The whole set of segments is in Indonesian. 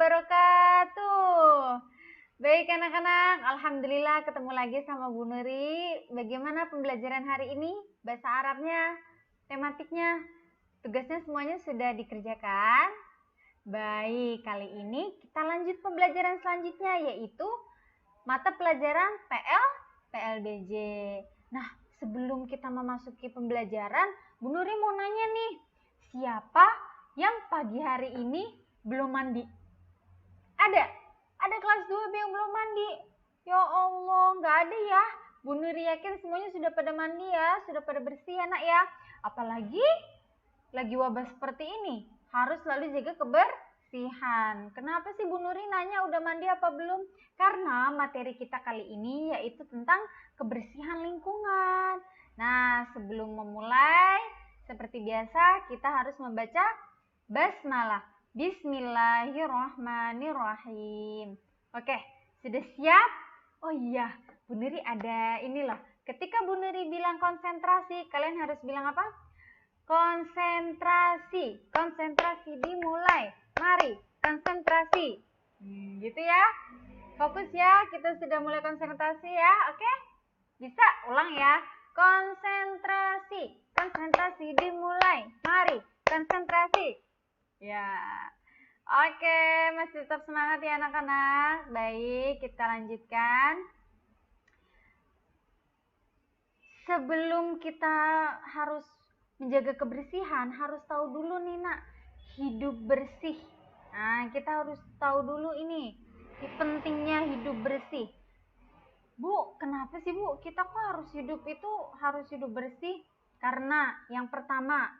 wabarakatuh. Baik anak-anak, alhamdulillah ketemu lagi sama Bu Nuri. Bagaimana pembelajaran hari ini? Bahasa Arabnya, tematiknya, tugasnya semuanya sudah dikerjakan? Baik, kali ini kita lanjut pembelajaran selanjutnya, yaitu mata pelajaran PLBJ. Nah, sebelum kita memasuki pembelajaran, Bu Nuri mau nanya nih, siapa yang pagi hari ini belum mandi? Ada kelas 2B yang belum mandi. Ya Allah, nggak ada ya. Bu Nuri yakin semuanya sudah pada mandi ya, sudah pada bersih anak ya. Apalagi lagi wabah seperti ini, harus selalu jaga kebersihan. Kenapa sih Bu Nuri nanya udah mandi apa belum? Karena materi kita kali ini yaitu tentang kebersihan lingkungan. Nah, sebelum memulai, seperti biasa kita harus membaca basmalah. Bismillahirrahmanirrahim. Oke, sudah siap? Oh iya, Bu Nuri ada ini loh. Ketika Bu Nuri bilang konsentrasi, kalian harus bilang apa? Konsentrasi. Konsentrasi dimulai. Mari, konsentrasi. Gitu ya. Fokus ya, kita sudah mulai konsentrasi ya. Oke? Bisa ulang ya. Konsentrasi. Konsentrasi dimulai. Mari, konsentrasi. Ya, oke, masih tetap semangat ya anak-anak. Baik, kita lanjutkan. Sebelum kita harus menjaga kebersihan, harus tahu dulu nih nak, hidup bersih. Nah, kita harus tahu dulu ini, pentingnya hidup bersih. Bu, kenapa sih Bu, kita kok harus hidup bersih? Karena yang pertama,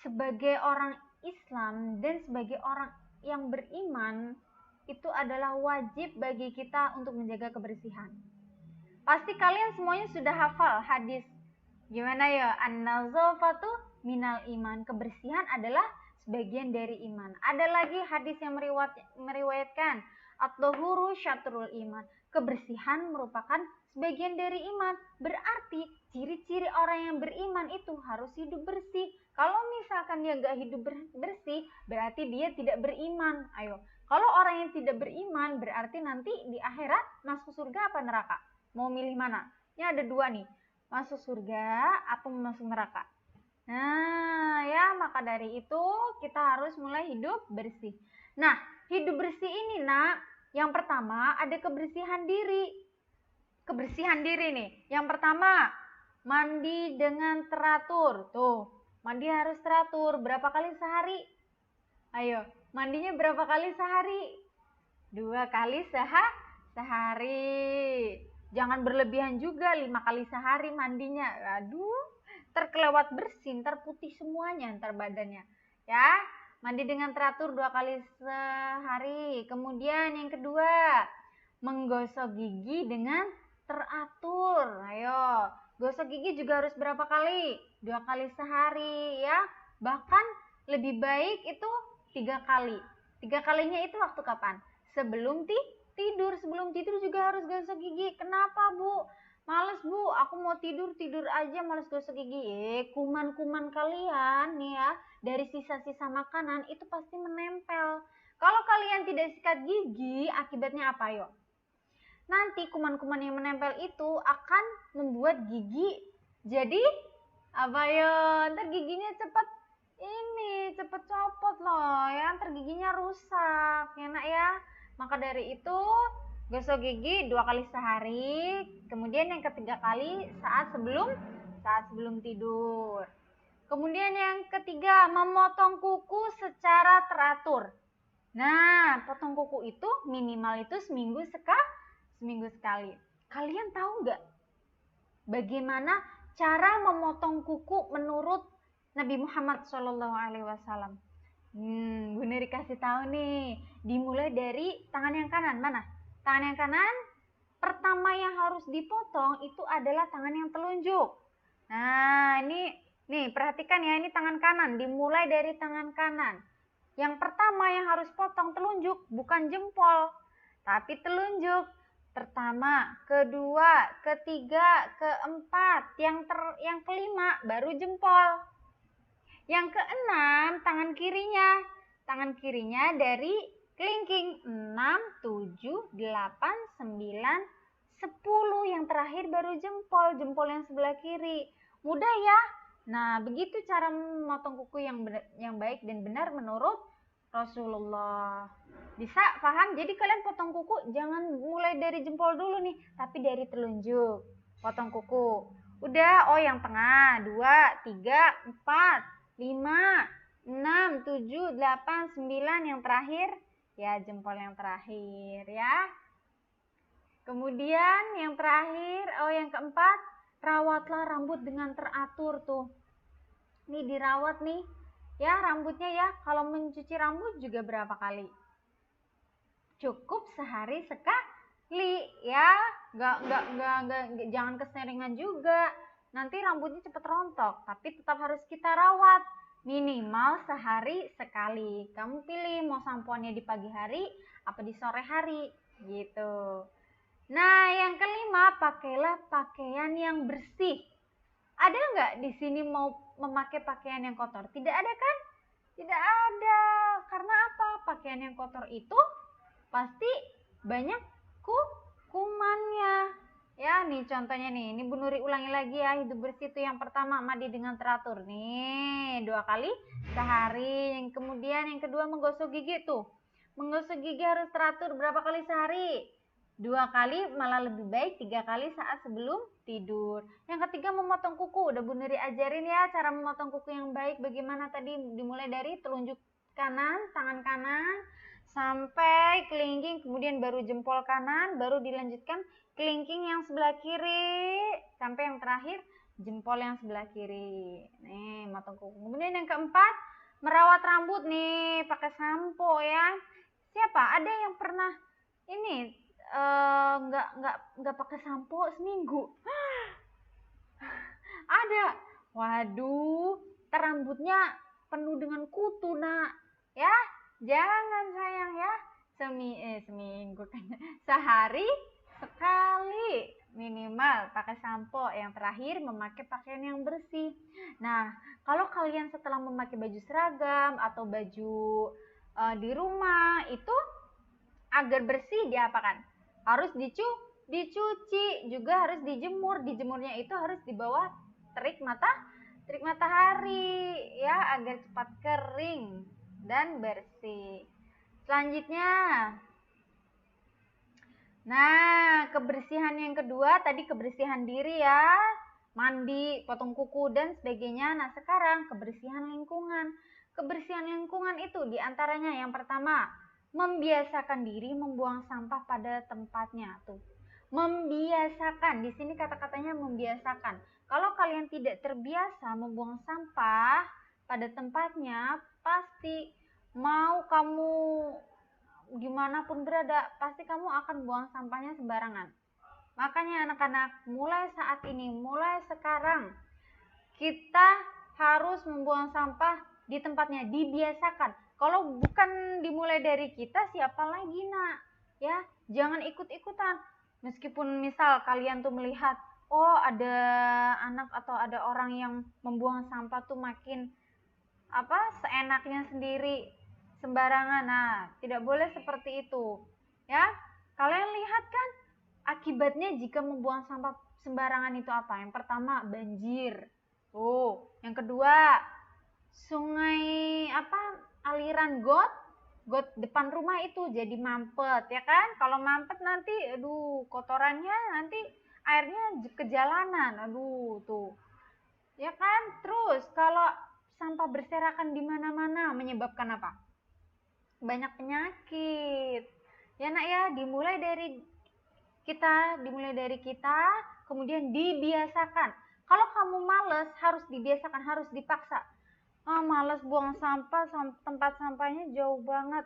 sebagai orang Islam dan sebagai orang yang beriman, itu adalah wajib bagi kita untuk menjaga kebersihan. Pasti kalian semuanya sudah hafal hadis. Gimana ya? An-nazafatu minal iman. Kebersihan adalah sebagian dari iman. Ada lagi hadis yang meriwayatkan at-tuhuru syatrul iman. Kebersihan merupakan sebagian dari iman. Berarti ciri-ciri orang yang beriman itu harus hidup bersih. Kalau misalkan dia nggak hidup bersih, berarti dia tidak beriman. Ayo, kalau orang yang tidak beriman, berarti nanti di akhirat masuk surga apa neraka? Mau milih mana? Ini ada dua nih, masuk surga atau masuk neraka. Nah, ya maka dari itu kita harus mulai hidup bersih. Nah, hidup bersih ini nak, yang pertama ada kebersihan diri. Kebersihan diri nih. Yang pertama, mandi dengan teratur. Tuh, mandi harus teratur. Berapa kali sehari? Ayo, mandinya berapa kali sehari? 2 kali sehari. Jangan berlebihan juga, 5 kali sehari mandinya. Aduh, terkelewat bersih, ntar putih semuanya ntar badannya. Ya, mandi dengan teratur 2 kali sehari. Kemudian yang kedua, menggosok gigi dengan teratur. Ayo, gosok gigi juga harus berapa kali? 2 kali sehari ya. Bahkan lebih baik itu 3 kali. 3 kalinya itu waktu kapan? Sebelum tidur. Sebelum tidur juga harus gosok gigi. Kenapa Bu? Males Bu, aku mau tidur aja males gosok gigi. Kuman-kuman kalian nih ya, dari sisa-sisa makanan itu pasti menempel. Kalau kalian tidak sikat gigi, akibatnya apa yuk? Nanti kuman-kuman yang menempel itu akan membuat gigi jadi apa ya? Ntar giginya cepet copot loh ya, ntar giginya rusak ya nak ya. Maka dari itu gosok gigi 2 kali sehari. Kemudian yang ketiga kali saat sebelum tidur. Kemudian yang ketiga, memotong kuku secara teratur. Nah, potong kuku itu minimal itu seminggu sekali. Kalian tahu nggak bagaimana cara memotong kuku menurut Nabi Muhammad SAW? Bu Nuri kasih tahu nih. Dimulai dari tangan yang kanan. Mana? Tangan yang kanan. Pertama yang harus dipotong itu adalah tangan yang telunjuk. Nah, ini nih perhatikan ya, ini tangan kanan. Dimulai dari tangan kanan. Yang pertama yang harus potong telunjuk, bukan jempol, tapi telunjuk. Pertama, kedua, ketiga, keempat, yang kelima baru jempol. Yang keenam tangan kirinya dari Kelingking 6, 7, 8, 9, 10. Yang terakhir baru jempol yang sebelah kiri. Mudah ya? Nah, begitu cara memotong kuku yang baik dan benar menurut Rasulullah. Bisa paham? Jadi kalian potong kuku jangan mulai dari jempol dulu nih, tapi dari telunjuk. Potong kuku. Udah, yang tengah 2, 3, 4, 5, 6, 7, 8, 9, yang terakhir ya jempol yang terakhir ya. Kemudian yang terakhir, yang keempat, rawatlah rambut dengan teratur tuh. Nih dirawat nih. Ya, rambutnya ya. Kalau mencuci rambut juga berapa kali? Cukup sehari sekali ya. Jangan keseringan juga. Nanti rambutnya cepet rontok, tapi tetap harus kita rawat. Minimal sehari sekali. Kamu pilih mau sampoannya di pagi hari apa di sore hari gitu. Nah, yang kelima, pakailah pakaian yang bersih. Ada nggak di sini mau memakai pakaian yang kotor? Tidak ada kan? Tidak ada. Karena apa? Pakaian yang kotor itu pasti banyak kumannya. Ya, nih contohnya nih. Ini Bu Nuri ulangi lagi ya. Hidup bersih itu yang pertama, mandi dengan teratur. Nih, 2 kali sehari. Yang kemudian yang kedua menggosok gigi tuh. Menggosok gigi harus teratur berapa kali sehari? 2 kali, malah lebih baik 3 kali saat sebelum tidur. Yang ketiga memotong kuku. Udah Bu Nuri ajarin ya cara memotong kuku yang baik. Bagaimana tadi? Dimulai dari telunjuk kanan, tangan kanan, sampai kelingking, kemudian baru jempol kanan, baru dilanjutkan kelingking yang sebelah kiri, sampai yang terakhir jempol yang sebelah kiri. Nih, motong kuku. Kemudian yang keempat, merawat rambut nih, pakai sampo ya. Siapa? Ada yang pernah ini nggak pakai sampo seminggu? Ada. Waduh, rambutnya penuh dengan kutu nak. Ya, jangan sayang ya. Seminggu kan. Sehari sekali minimal pakai sampo. Yang terakhir memakai pakaian yang bersih. Nah, kalau kalian setelah memakai baju seragam atau baju di rumah itu agar bersih diapakan? Harus dicuci, juga harus dijemur. Dijemurnya itu harus di bawah terik matahari ya, agar cepat kering dan bersih. Selanjutnya, nah, kebersihan yang kedua tadi kebersihan diri ya, mandi, potong kuku dan sebagainya. Nah, sekarang kebersihan lingkungan. Kebersihan lingkungan itu diantaranya yang pertama, membiasakan diri membuang sampah pada tempatnya tuh. Membiasakan, di sini kata-katanya membiasakan. Kalau kalian tidak terbiasa membuang sampah pada tempatnya, pasti mau kamu dimanapun berada, pasti kamu akan buang sampahnya sembarangan. Makanya anak-anak, mulai saat ini, mulai sekarang, kita harus membuang sampah di tempatnya, dibiasakan. Kalau bukan dimulai dari kita, siapa lagi nak? Ya, jangan ikut-ikutan. Meskipun misal kalian tuh melihat, ada anak atau ada orang yang membuang sampah tuh makin seenaknya sendiri, sembarangan. Nah, tidak boleh seperti itu. Ya, kalian lihat kan akibatnya jika membuang sampah sembarangan itu apa? Yang pertama, banjir. Yang kedua, sungai aliran got depan rumah itu jadi mampet ya kan. Kalau mampet nanti kotorannya nanti airnya ke jalanan. Tuh. Ya kan? Terus kalau sampah berserakan di mana-mana menyebabkan apa? Banyak penyakit. Ya nak ya, dimulai dari kita, kemudian dibiasakan. Kalau kamu males, harus dibiasakan, harus dipaksa. Males buang sampah, tempat sampahnya jauh banget.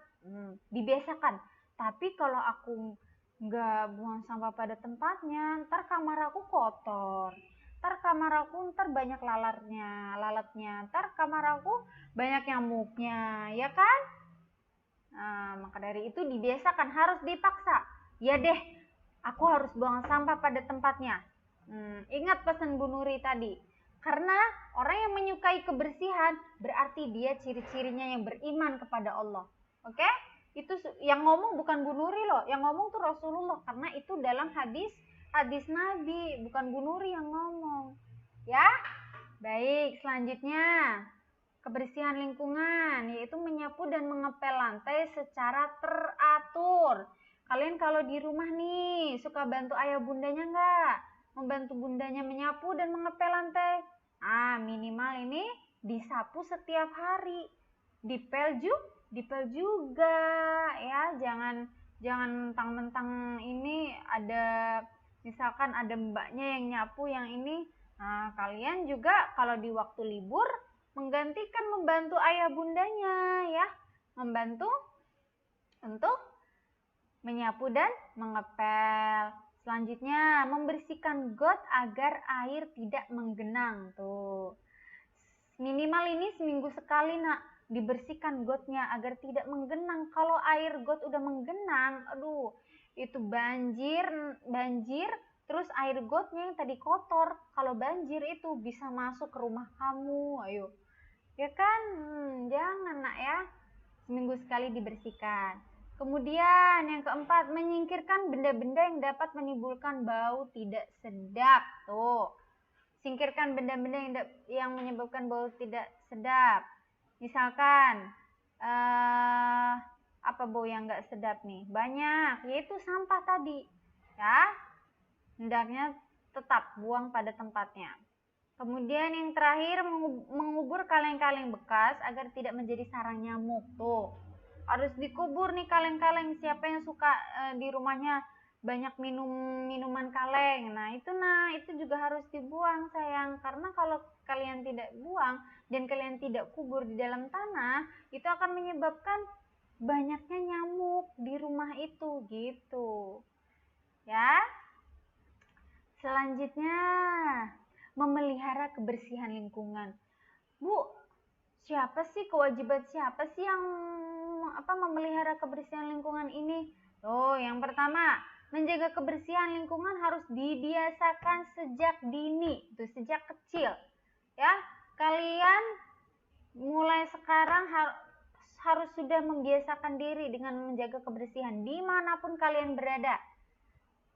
Dibiasakan. Tapi kalau aku nggak buang sampah pada tempatnya, ntar kamar aku kotor. Ntar kamar aku banyak lalatnya. Ntar kamar aku banyak nyamuknya, ya kan? Nah, maka dari itu dibiasakan, harus dipaksa. Ya deh, aku harus buang sampah pada tempatnya. Ingat pesan Bu Nuri tadi. Karena orang yang menyukai kebersihan berarti dia ciri-cirinya yang beriman kepada Allah. Oke? Itu yang ngomong bukan Bu Nuri loh, yang ngomong tuh Rasulullah, karena itu dalam hadis Nabi, bukan Bu Nuri yang ngomong. Ya, baik, selanjutnya kebersihan lingkungan, yaitu menyapu dan mengepel lantai secara teratur. Kalian kalau di rumah nih, suka bantu ayah bundanya nggak? Membantu bundanya menyapu dan mengepel lantai? Minimal ini disapu setiap hari. Dipel juga ya, jangan mentang-mentang ini ada, misalkan ada mbaknya yang nyapu yang ini. Nah, kalian juga kalau di waktu libur menggantikan membantu ayah bundanya ya, membantu untuk menyapu dan mengepel. Selanjutnya, membersihkan got agar air tidak menggenang. Tuh, minimal ini seminggu sekali nak, dibersihkan gotnya agar tidak menggenang. Kalau air got udah menggenang, aduh, itu banjir, terus air gotnya yang tadi kotor, kalau banjir itu bisa masuk ke rumah kamu. Ayo, ya kan? Jangan nak ya, seminggu sekali dibersihkan. Kemudian yang keempat, menyingkirkan benda-benda yang dapat menimbulkan bau tidak sedap. Tuh, singkirkan benda-benda yang menyebabkan bau tidak sedap. Misalkan apa bau yang nggak sedap nih? Banyak, yaitu sampah tadi. Ya, hendaknya tetap buang pada tempatnya. Kemudian yang terakhir, mengubur kaleng-kaleng bekas agar tidak menjadi sarang nyamuk. Tuh, harus dikubur nih kaleng-kaleng. Siapa yang suka di rumahnya banyak minuman kaleng, nah itu juga harus dibuang sayang, karena kalau kalian tidak buang dan kalian tidak kubur di dalam tanah, itu akan menyebabkan banyaknya nyamuk di rumah itu gitu ya. Selanjutnya, memelihara kebersihan lingkungan. Bu, siapa sih, kewajiban siapa sih yang memelihara kebersihan lingkungan ini? Yang pertama, menjaga kebersihan lingkungan harus dibiasakan sejak dini, itu sejak kecil. Ya, kalian mulai sekarang harus sudah membiasakan diri dengan menjaga kebersihan dimanapun kalian berada.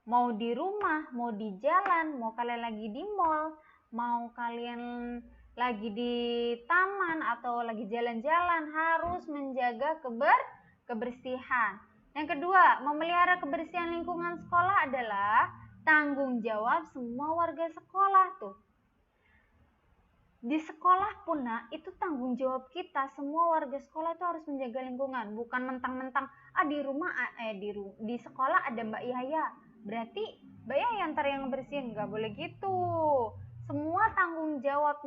Mau di rumah, mau di jalan, mau kalian lagi di mall, mau kalian lagi di taman atau lagi jalan-jalan, harus menjaga kebersihan. Yang kedua, memelihara kebersihan lingkungan sekolah adalah tanggung jawab semua warga sekolah. Tuh, di sekolah pun itu tanggung jawab kita, semua warga sekolah itu harus menjaga lingkungan. Bukan mentang-mentang di rumah di sekolah ada Mbak Yaya, berarti Mbak Yaya ntar yang bersihin. Nggak boleh gitu. Semua tanggung jawab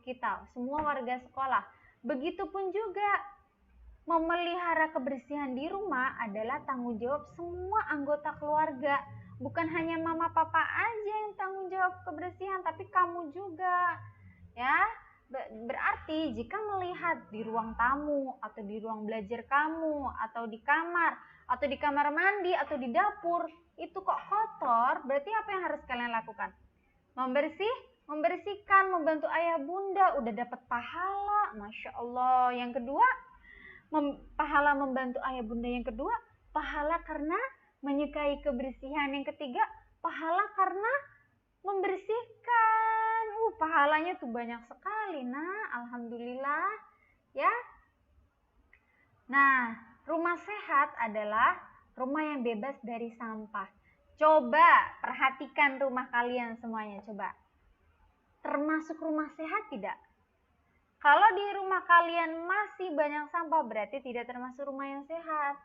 kita, semua warga sekolah. Begitupun juga memelihara kebersihan di rumah adalah tanggung jawab semua anggota keluarga. Bukan hanya mama papa aja yang tanggung jawab kebersihan, tapi kamu juga. Ya, berarti jika melihat di ruang tamu atau di ruang belajar kamu atau di kamar mandi atau di dapur itu kok kotor, berarti apa yang harus kalian lakukan? Membersihkan, membantu ayah bunda, udah dapat pahala, masya Allah. Yang kedua, pahala membantu ayah bunda. Yang kedua, pahala karena menyukai kebersihan. Yang ketiga, pahala karena membersihkan. Pahalanya tuh banyak sekali, alhamdulillah ya. Nah, rumah sehat adalah rumah yang bebas dari sampah. Coba perhatikan rumah kalian semuanya, coba. Termasuk rumah sehat tidak? Kalau di rumah kalian masih banyak sampah, berarti tidak termasuk rumah yang sehat.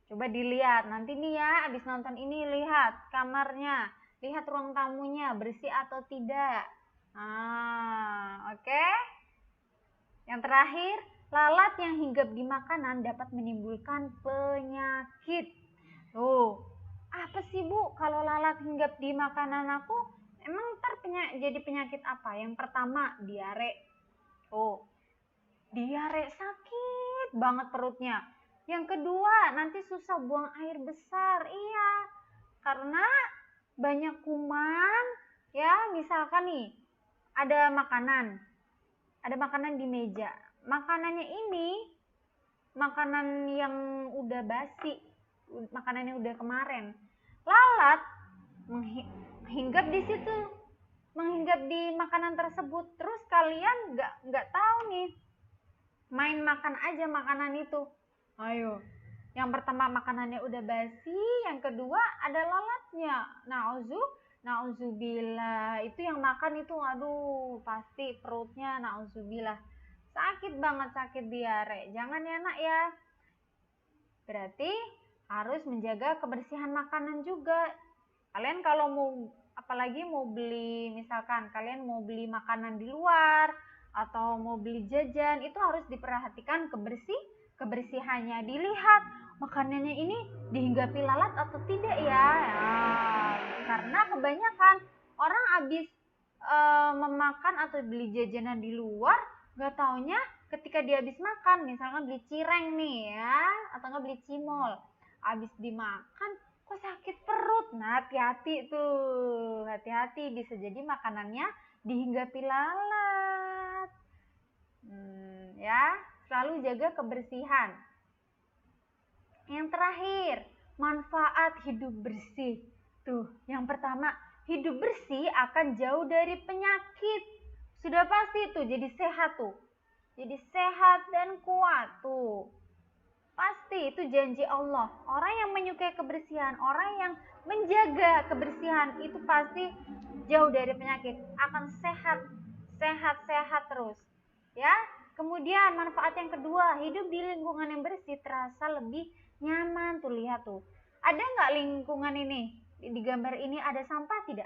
Coba dilihat, nanti nih ya, abis nonton ini lihat kamarnya, lihat ruang tamunya, bersih atau tidak. Oke. Yang terakhir, lalat yang hinggap di makanan dapat menimbulkan penyakit. Apa sih Bu, kalau lalat hinggap di makanan aku, emang ntar jadi penyakit apa? Yang pertama, diare. Diare, sakit banget perutnya. Yang kedua, nanti susah buang air besar. Iya, karena banyak kuman. Ya, misalkan nih, ada makanan di meja. Makanannya ini makanan yang udah basi, makanan yang udah kemarin. Lalat menghinggap di situ, menghinggap di makanan tersebut. Terus kalian nggak tahu nih, main makan aja makanan itu. Ayo, yang pertama makanannya udah basi, yang kedua ada lalatnya. Nauzubillah, itu yang makan itu, aduh, pasti perutnya nauzubillah sakit banget, sakit diare. Jangan ya nak ya. Berarti harus menjaga kebersihan makanan juga. Kalian kalau mau, apalagi mau beli, misalkan kalian mau beli makanan di luar atau mau beli jajan, itu harus diperhatikan kebersihannya. Dilihat makanannya ini dihinggapi lalat atau tidak ya. Karena kebanyakan orang habis memakan atau beli jajanan di luar, nggak taunya ketika dia habis makan, misalkan beli cireng nih ya, atau nggak beli cimol, habis dimakan kok sakit perut. Nah, hati-hati tuh, hati-hati, bisa jadi makanannya dihinggapi lalat. Ya, selalu jaga kebersihan. Yang terakhir, manfaat hidup bersih. Tuh, yang pertama, hidup bersih akan jauh dari penyakit. Sudah pasti tuh, jadi sehat tuh. Jadi sehat dan kuat tuh. Pasti itu janji Allah. Orang yang menyukai kebersihan, orang yang menjaga kebersihan itu pasti jauh dari penyakit, akan sehat terus. Ya. Kemudian manfaat yang kedua, hidup di lingkungan yang bersih terasa lebih nyaman. Tuh lihat tuh. Ada nggak lingkungan ini? Di gambar ini ada sampah tidak?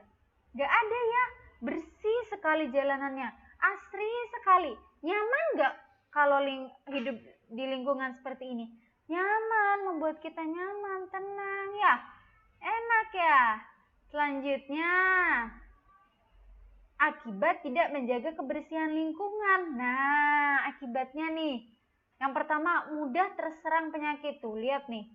Nggak ada ya. Bersih sekali jalanannya. Asri sekali. Nyaman nggak kalau hidup di lingkungan seperti ini? Nyaman, membuat kita nyaman, tenang ya. Enak ya. Selanjutnya, akibat tidak menjaga kebersihan lingkungan. Nah, akibatnya nih. Yang pertama, mudah terserang penyakit. Tuh, lihat nih.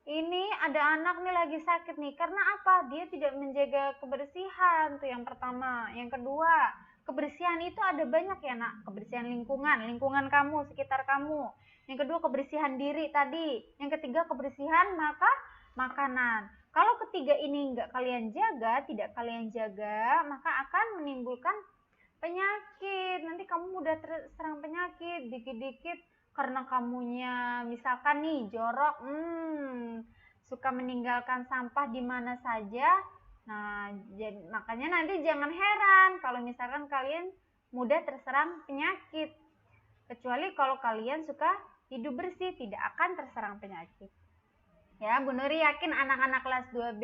Ini ada anak nih lagi sakit nih. Karena apa? Dia tidak menjaga kebersihan. Tuh yang pertama. Yang kedua, kebersihan itu ada banyak ya nak. Kebersihan lingkungan kamu, sekitar kamu. Yang kedua, kebersihan diri tadi. Yang ketiga, kebersihan makanan. Kalau ketiga ini tidak kalian jaga, maka akan menimbulkan penyakit. Nanti kamu mudah terserang penyakit, dikit-dikit karena kamunya misalkan nih jorok, suka meninggalkan sampah di mana saja. Nah, makanya nanti jangan heran kalau misalkan kalian mudah terserang penyakit. Kecuali kalau kalian suka hidup bersih, tidak akan terserang penyakit. Ya, Bu Nuri yakin anak-anak kelas 2B,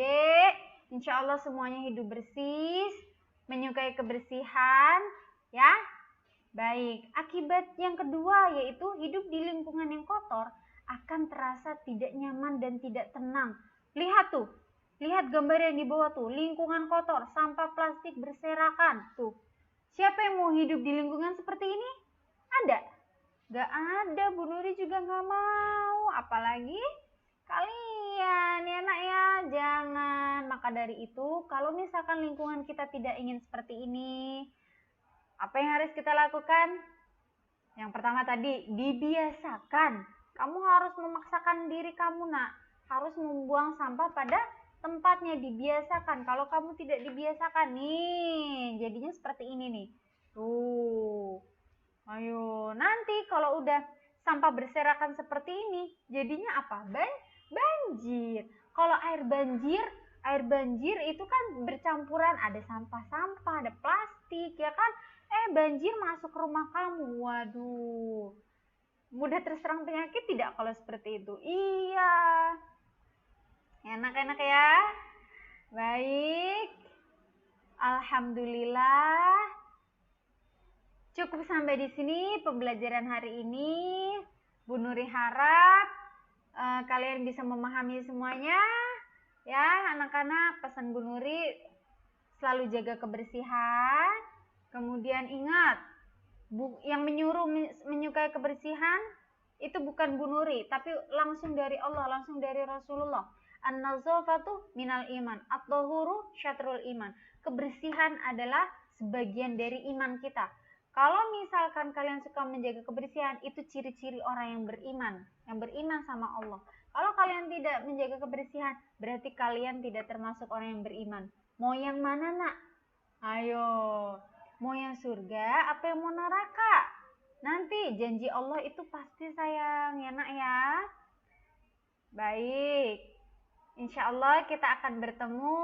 insya Allah semuanya hidup bersih, menyukai kebersihan, ya. Baik, akibat yang kedua yaitu hidup di lingkungan yang kotor akan terasa tidak nyaman dan tidak tenang. Lihat tuh, lihat gambar yang di bawah tuh, lingkungan kotor, sampah plastik berserakan. Tuh, siapa yang mau hidup di lingkungan seperti ini? Ada? Gak ada, Bu Nuri juga gak mau, apalagi kalian ya nak ya, jangan. Maka dari itu, kalau misalkan lingkungan kita tidak ingin seperti ini, apa yang harus kita lakukan? Yang pertama tadi, dibiasakan. Kamu harus memaksakan diri kamu nak, harus membuang sampah pada tempatnya, dibiasakan. Kalau kamu tidak dibiasakan nih, jadinya seperti ini nih. Tuh. Ayo, nanti kalau udah sampah berserakan seperti ini, jadinya apa? Banjir. Kalau air banjir itu kan bercampuran, ada sampah-sampah, ada plastik, ya kan? Banjir masuk ke rumah kamu. Waduh. Mudah terserang penyakit tidak kalau seperti itu? Iya. Enak-enak ya. Baik. Alhamdulillah. Cukup sampai di sini pembelajaran hari ini. Bu Nuri harap kalian bisa memahami semuanya. Ya, anak-anak, pesan Bu Nuri selalu jaga kebersihan. Kemudian ingat, yang menyuruh menyukai kebersihan itu bukan Bu Nuri, tapi langsung dari Allah, langsung dari Rasulullah. An-nazafatu minal iman, at-tahuru syatrul iman. Kebersihan adalah sebagian dari iman kita. Kalau misalkan kalian suka menjaga kebersihan, itu ciri-ciri orang yang beriman sama Allah. Kalau kalian tidak menjaga kebersihan, berarti kalian tidak termasuk orang yang beriman. Mau yang mana, nak? Ayo, mau yang surga apa yang mau neraka? Nanti janji Allah itu pasti, sayang, ya nak ya. Baik, insya Allah kita akan bertemu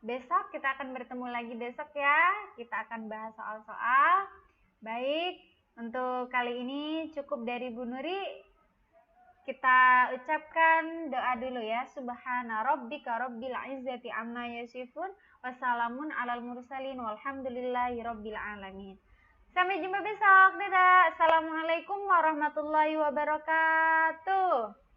besok. Kita akan bertemu lagi besok ya. Kita akan bahas soal-soal. Baik, untuk kali ini cukup dari Bu Nuri. Kita ucapkan doa dulu ya. Subhana rabbika rabbil izzati amma yasifun. Wassalamun alal mursalin. Walhamdulillahi rabbil alamin. Sampai jumpa besok. Dadah. Assalamualaikum warahmatullahi wabarakatuh.